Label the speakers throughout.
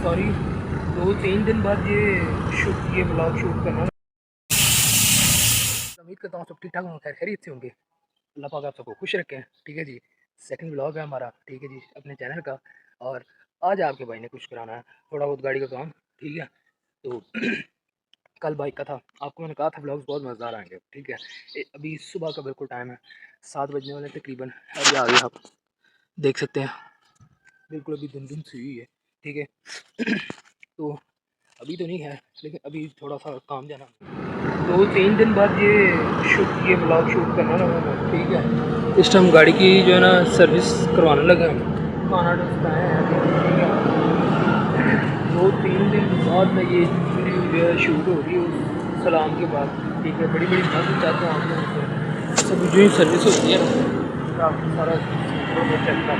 Speaker 1: Sorry 2-3 दिन बाद ये ब्लॉग शूट करना। उम्मीद करता हूँ सब ठीक ठाक होंगे, खैर खैरियत से होंगे। अल्लाह पाक आप सबको खुश रखें। ठीक है जी, सेकंड ब्लॉग है हमारा, ठीक है जी, अपने चैनल का। और आज आपके भाई ने कुछ कराना है, थोड़ा बहुत गाड़ी का काम। ठीक है, तो कल बाइक का था, आपको मैंने कहा था ब्लॉग्स बहुत मज़ेदार आएंगे। ठीक है, अभी सुबह का बिल्कुल टाइम है, 7 बजने वाले तकरीबन। अभी आ गए, आप देख सकते हैं, बिल्कुल अभी धुंध धुंध सी हुई है। ठीक है तो अभी तो नहीं है, लेकिन अभी थोड़ा सा काम जाना। 2-3 दिन बाद ये ब्लॉग शूट करना ना मैंने। ठीक है, इस टाइम गाड़ी की जो है ना सर्विस करवाने लगा हूँ, खाना डस्टाए हैं अभी। ठीक है, 2-3 दिन बाद में ये वीडियो जो है शूट हो रही है सलाम के बाद। ठीक है, बड़ी बड़ी बातें चाहता हूँ आप लोगों से, सब जो ही सर्विस होती है ना, आपको सारा चेक करना।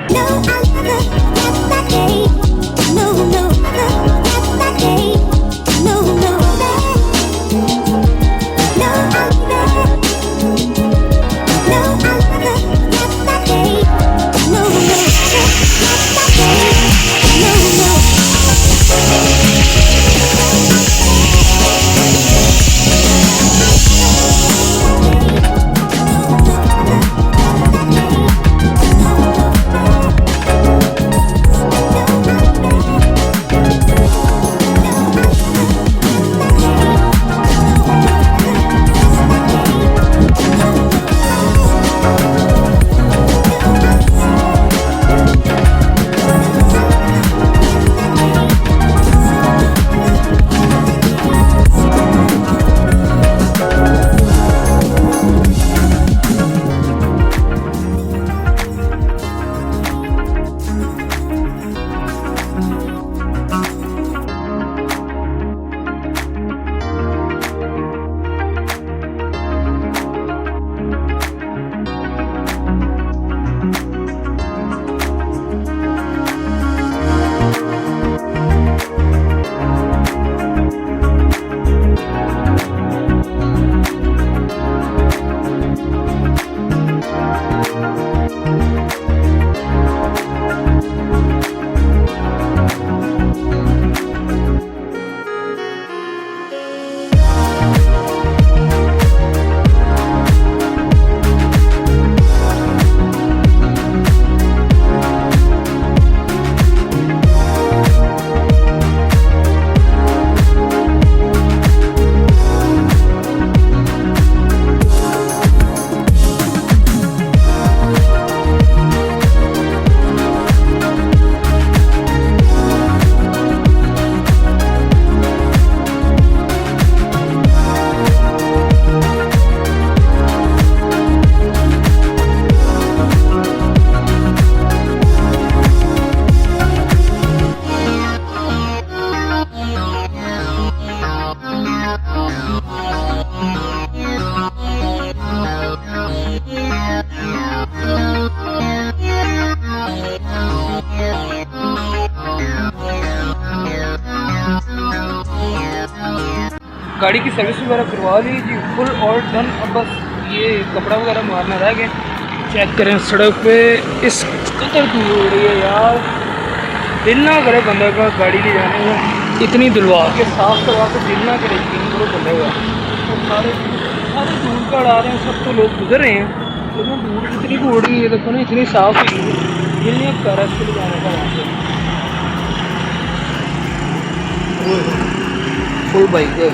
Speaker 1: गाड़ी की सर्विस वगैरह करवा ली जी, फुल और डन। अब बस ये कपड़ा वगैरह मारना रह गया। चेक करें सड़क पे इस कदर धूल हो रही है यार, दिल ना करे बंदे का गाड़ी ले जाने में। इतनी धुलवा के साफ करवा के दिल ना करे यकीन करो बंदे का। तो सारे सारे धूल का उड़ा रहे हैं, सब तो लोग गुजर रहे हैं, लेकिन धूल इतनी उड़ रही है, देखो ना इतनी साफ हुई है, दिल नहीं कर रहा इसके ले जाने का वहाँ से। फुल बाइक है।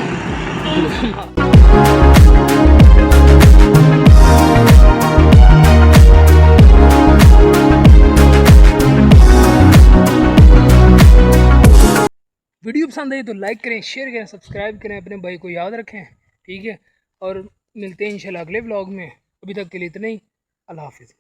Speaker 1: वीडियो पसंद आई तो लाइक करें, शेयर करें, सब्सक्राइब करें, अपने भाई को याद रखें। ठीक है, और मिलते हैं इंशाल्लाह अगले व्लॉग में। अभी तक के लिए इतना ही। अल्लाह हाफिज़।